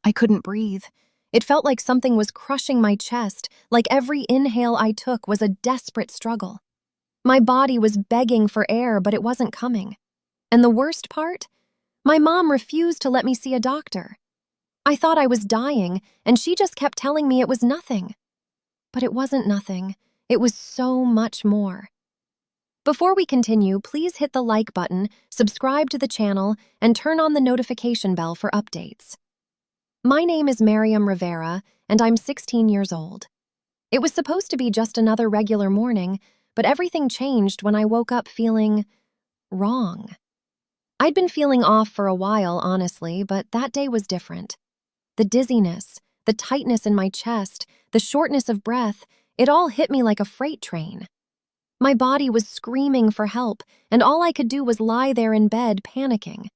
I couldn't breathe. It felt like something was crushing my chest, like every inhale I took was a desperate struggle. My body was begging for air, but it wasn't coming. And the worst part? My mom refused to let me see a doctor. I thought I was dying, and she just kept telling me it was nothing. But it wasn't nothing. It was so much more. Before we continue, please hit the like button, subscribe to the channel, and turn on the notification bell for updates. My name is Miriam Rivera, and I'm 16 years old. It was supposed to be just another regular morning, but everything changed when I woke up feeling wrong. I'd been feeling off for a while, honestly, but that day was different. The dizziness, the tightness in my chest, the shortness of breath, it all hit me like a freight train. My body was screaming for help, and all I could do was lie there in bed, panicking.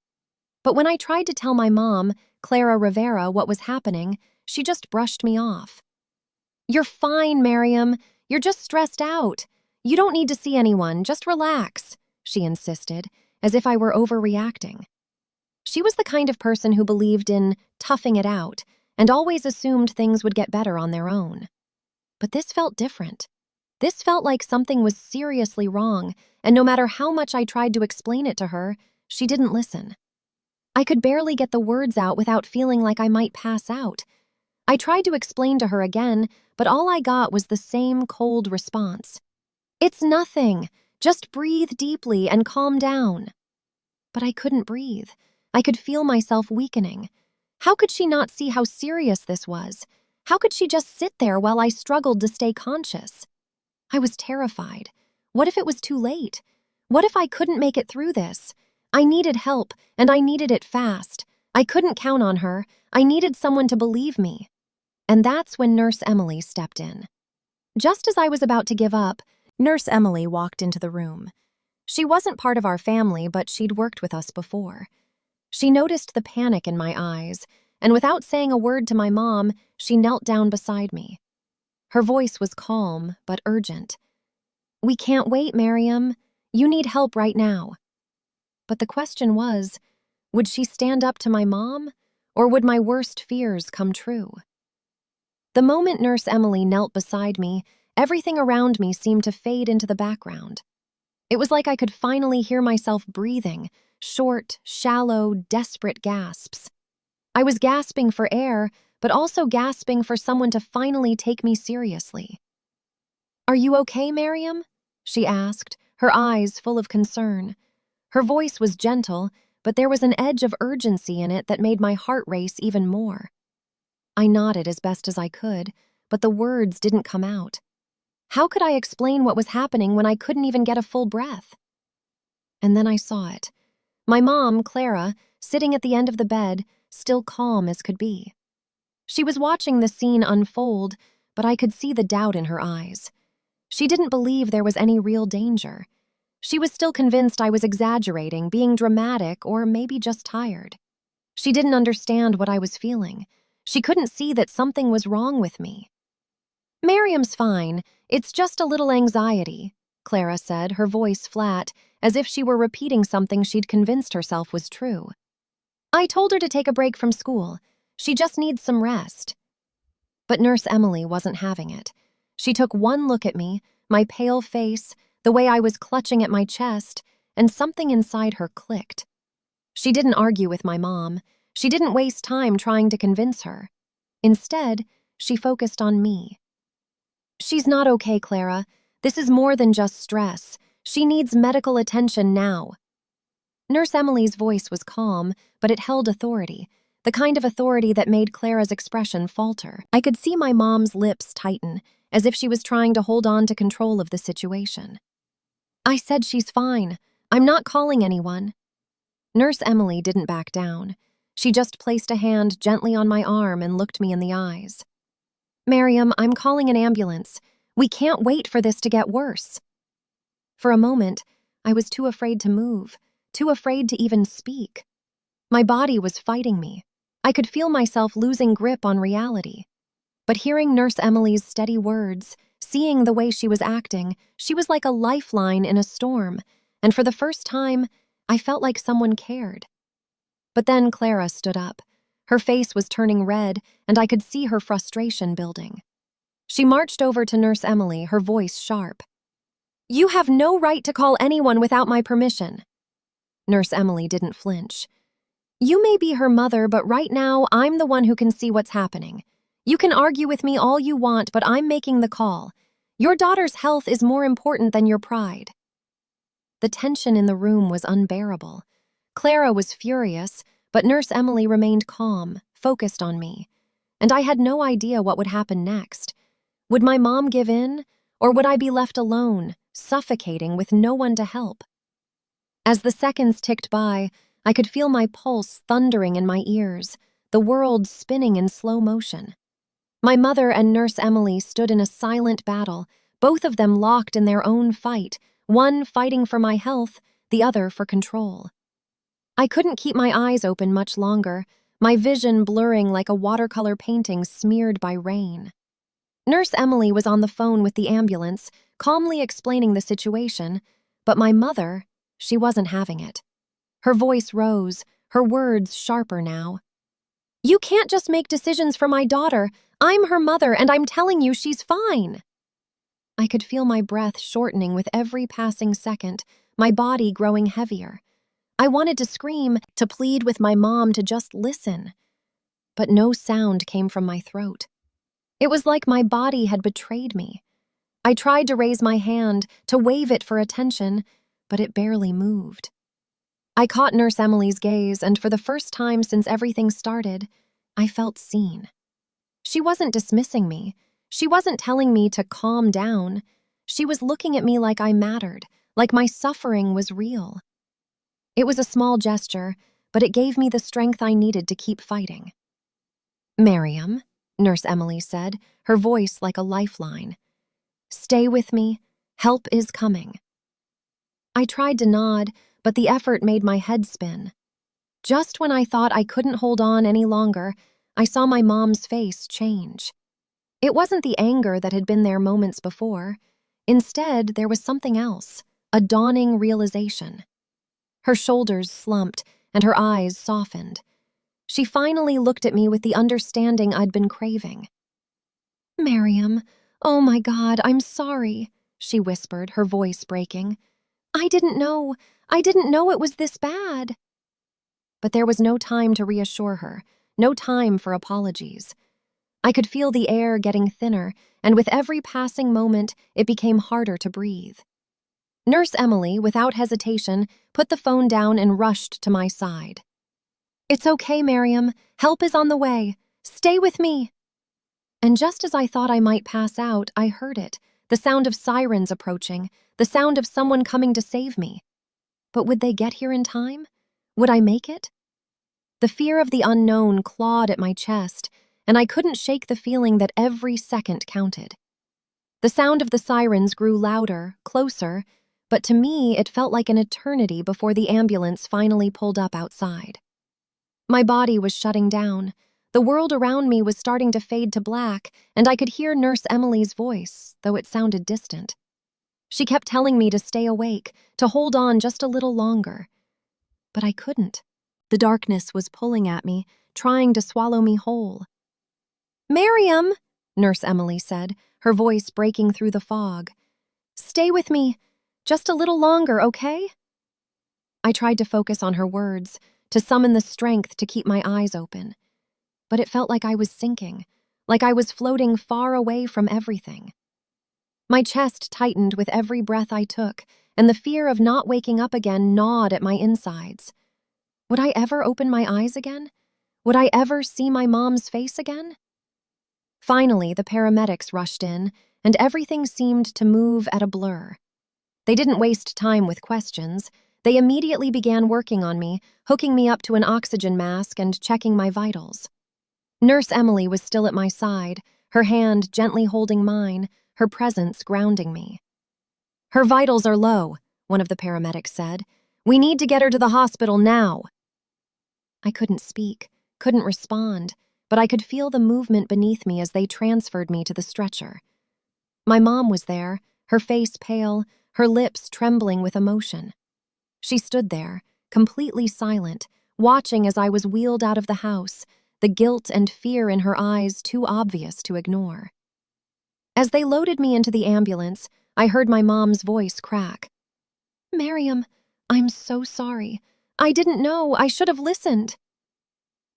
But when I tried to tell my mom, Clara Rivera, what was happening, she just brushed me off. "You're fine, Miriam. You're just stressed out. You don't need to see anyone, just relax," she insisted, as if I were overreacting. She was the kind of person who believed in toughing it out and always assumed things would get better on their own. But this felt different. This felt like something was seriously wrong, and no matter how much I tried to explain it to her, she didn't listen. I could barely get the words out without feeling like I might pass out. I tried to explain to her again, but all I got was the same cold response. "It's nothing. Just breathe deeply and calm down." But I couldn't breathe. I could feel myself weakening. How could she not see how serious this was? How could she just sit there while I struggled to stay conscious? I was terrified. What if it was too late? What if I couldn't make it through this? I needed help, and I needed it fast. I couldn't count on her. I needed someone to believe me. And that's when Nurse Emily stepped in. Just as I was about to give up, Nurse Emily walked into the room. She wasn't part of our family, but she'd worked with us before. She noticed the panic in my eyes, and without saying a word to my mom, she knelt down beside me. Her voice was calm, but urgent. "We can't wait, Miriam. You need help right now." But the question was, would she stand up to my mom, or would my worst fears come true? The moment Nurse Emily knelt beside me, everything around me seemed to fade into the background. It was like I could finally hear myself breathing, short, shallow, desperate gasps. I was gasping for air, but also gasping for someone to finally take me seriously. "Are you okay, Miriam?" she asked, her eyes full of concern. Her voice was gentle, but there was an edge of urgency in it that made my heart race even more. I nodded as best as I could, but the words didn't come out. How could I explain what was happening when I couldn't even get a full breath? And then I saw it. My mom, Clara, sitting at the end of the bed, still calm as could be. She was watching the scene unfold, but I could see the doubt in her eyes. She didn't believe there was any real danger. She was still convinced I was exaggerating, being dramatic, or maybe just tired. She didn't understand what I was feeling. She couldn't see that something was wrong with me. "Miriam's fine. It's just a little anxiety," Clara said, her voice flat, as if she were repeating something she'd convinced herself was true. "I told her to take a break from school. She just needs some rest." But Nurse Emily wasn't having it. She took one look at me, my pale face, the way I was clutching at my chest, and something inside her clicked. She didn't argue with my mom. She didn't waste time trying to convince her. Instead, she focused on me. "She's not okay, Clara. This is more than just stress. She needs medical attention now." Nurse Emily's voice was calm, but it held authority, the kind of authority that made Clara's expression falter. I could see my mom's lips tighten, as if she was trying to hold on to control of the situation. "I said she's fine. I'm not calling anyone." Nurse Emily didn't back down. She just placed a hand gently on my arm and looked me in the eyes. "Miriam, I'm calling an ambulance. We can't wait for this to get worse." For a moment, I was too afraid to move, too afraid to even speak. My body was fighting me. I could feel myself losing grip on reality. But hearing Nurse Emily's steady words, seeing the way she was acting, she was like a lifeline in a storm, and for the first time, I felt like someone cared. But then Clara stood up. Her face was turning red, and I could see her frustration building. She marched over to Nurse Emily, her voice sharp. "You have no right to call anyone without my permission." Nurse Emily didn't flinch. "You may be her mother, but right now I'm the one who can see what's happening. You can argue with me all you want, but I'm making the call. Your daughter's health is more important than your pride." The tension in the room was unbearable. Clara was furious, but Nurse Emily remained calm, focused on me. And I had no idea what would happen next. Would my mom give in, or would I be left alone, suffocating with no one to help? As the seconds ticked by, I could feel my pulse thundering in my ears, the world spinning in slow motion. My mother and Nurse Emily stood in a silent battle, both of them locked in their own fight, one fighting for my health, the other for control. I couldn't keep my eyes open much longer, my vision blurring like a watercolor painting smeared by rain. Nurse Emily was on the phone with the ambulance, calmly explaining the situation, but my mother, she wasn't having it. Her voice rose, her words sharper now. "You can't just make decisions for my daughter. I'm her mother, and I'm telling you she's fine." I could feel my breath shortening with every passing second, my body growing heavier. I wanted to scream, to plead with my mom to just listen. But no sound came from my throat. It was like my body had betrayed me. I tried to raise my hand, to wave it for attention, but it barely moved. I caught Nurse Emily's gaze, and for the first time since everything started, I felt seen. She wasn't dismissing me. She wasn't telling me to calm down. She was looking at me like I mattered, like my suffering was real. It was a small gesture, but it gave me the strength I needed to keep fighting. "Miriam," Nurse Emily said, her voice like a lifeline. "Stay with me. Help is coming." I tried to nod, but the effort made my head spin. Just when I thought I couldn't hold on any longer, I saw my mom's face change. It wasn't the anger that had been there moments before. Instead, there was something else, a dawning realization. Her shoulders slumped, and her eyes softened. She finally looked at me with the understanding I'd been craving. "Miriam, oh my God, I'm sorry," she whispered, her voice breaking. I didn't know it was this bad." But there was no time to reassure her, no time for apologies. I could feel the air getting thinner, and with every passing moment, it became harder to breathe. Nurse Emily, without hesitation, put the phone down and rushed to my side. "It's okay, Miriam. Help is on the way. Stay with me." And just as I thought I might pass out, I heard it, the sound of sirens approaching, the sound of someone coming to save me. But would they get here in time? Would I make it? The fear of the unknown clawed at my chest, and I couldn't shake the feeling that every second counted. The sound of the sirens grew louder, closer, but to me it felt like an eternity before the ambulance finally pulled up outside. My body was shutting down. The world around me was starting to fade to black, and I could hear Nurse Emily's voice, though it sounded distant. She kept telling me to stay awake, to hold on just a little longer. But I couldn't. The darkness was pulling at me, trying to swallow me whole. "Miriam," Nurse Emily said, her voice breaking through the fog. "Stay with me. Just a little longer, okay?" I tried to focus on her words, to summon the strength to keep my eyes open. But it felt like I was sinking, like I was floating far away from everything. My chest tightened with every breath I took, and the fear of not waking up again gnawed at my insides. Would I ever open my eyes again? Would I ever see my mom's face again? Finally, the paramedics rushed in, and everything seemed to move at a blur. They didn't waste time with questions. They immediately began working on me, hooking me up to an oxygen mask and checking my vitals. Nurse Emily was still at my side, her hand gently holding mine, her presence grounding me. "Her vitals are low," one of the paramedics said. "We need to get her to the hospital now." I couldn't speak, couldn't respond, but I could feel the movement beneath me as they transferred me to the stretcher. My mom was there, her face pale, her lips trembling with emotion. She stood there, completely silent, watching as I was wheeled out of the house, the guilt and fear in her eyes too obvious to ignore. As they loaded me into the ambulance, I heard my mom's voice crack. "Miriam, I'm so sorry. I didn't know. I should have listened."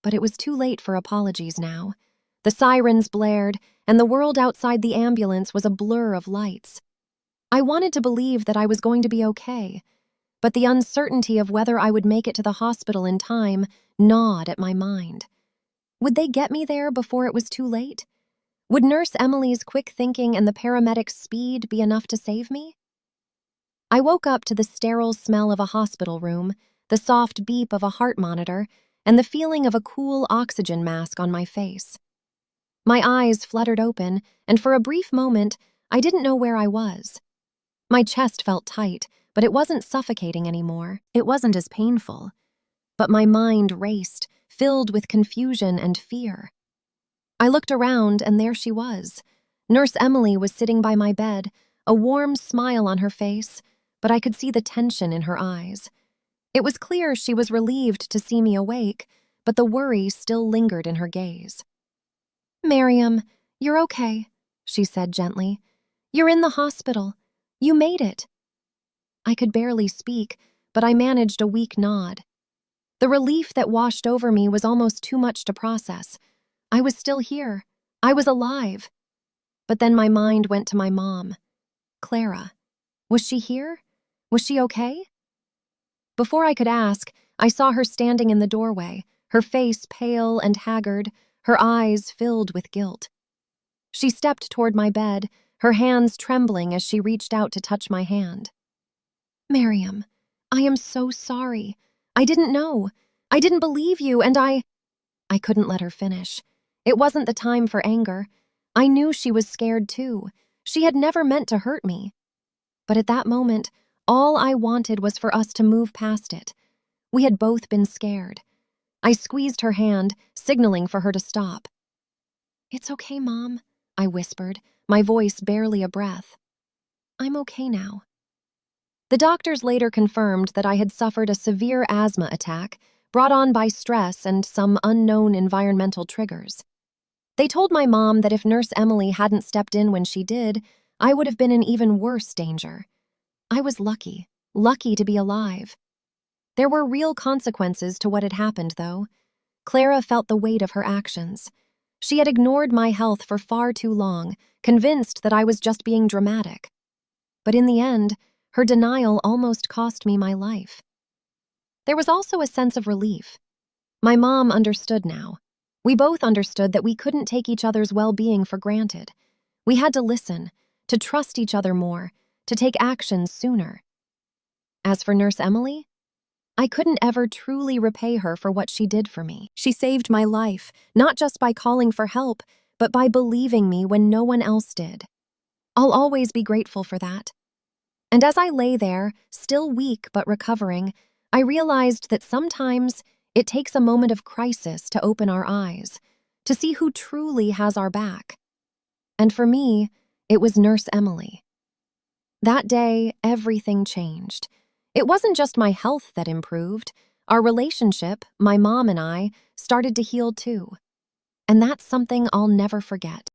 But it was too late for apologies now. The sirens blared, and the world outside the ambulance was a blur of lights. I wanted to believe that I was going to be okay, but the uncertainty of whether I would make it to the hospital in time gnawed at my mind. Would they get me there before it was too late? Would Nurse Emily's quick thinking and the paramedics' speed be enough to save me? I woke up to the sterile smell of a hospital room, the soft beep of a heart monitor, and the feeling of a cool oxygen mask on my face. My eyes fluttered open, and for a brief moment, I didn't know where I was. My chest felt tight, but it wasn't suffocating anymore. It wasn't as painful. But my mind raced, filled with confusion and fear. I looked around, and there she was. Nurse Emily was sitting by my bed, a warm smile on her face, but I could see the tension in her eyes. It was clear she was relieved to see me awake, but the worry still lingered in her gaze. "Miriam, you're okay," she said gently. "You're in the hospital. You made it." I could barely speak, but I managed a weak nod. The relief that washed over me was almost too much to process. I was still here. I was alive. But then my mind went to my mom. Clara. Was she here? Was she okay? Before I could ask, I saw her standing in the doorway, her face pale and haggard, her eyes filled with guilt. She stepped toward my bed, her hands trembling as she reached out to touch my hand. "Miriam, I am so sorry. I didn't know. I didn't believe you, and I couldn't let her finish. It wasn't the time for anger. I knew she was scared too. She had never meant to hurt me. But at that moment, all I wanted was for us to move past it. We had both been scared. I squeezed her hand, signaling for her to stop. "It's okay, Mom," I whispered, my voice barely a breath. "I'm okay now." The doctors later confirmed that I had suffered a severe asthma attack brought on by stress and some unknown environmental triggers. They told my mom that if Nurse Emily hadn't stepped in when she did, I would have been in even worse danger. I was lucky to be alive. There were real consequences to what had happened, though. Clara felt the weight of her actions. She had ignored my health for far too long, convinced that I was just being dramatic. But in the end, her denial almost cost me my life. There was also a sense of relief. My mom understood now. We both understood that we couldn't take each other's well-being for granted. We had to listen, to trust each other more, to take action sooner. As for Nurse Emily, I couldn't ever truly repay her for what she did for me. She saved my life, not just by calling for help, but by believing me when no one else did. I'll always be grateful for that. And as I lay there, still weak but recovering, I realized that sometimes it takes a moment of crisis to open our eyes, to see who truly has our back. And for me, it was Nurse Emily. That day, everything changed. It wasn't just my health that improved. Our relationship, my mom and I, started to heal too. And that's something I'll never forget.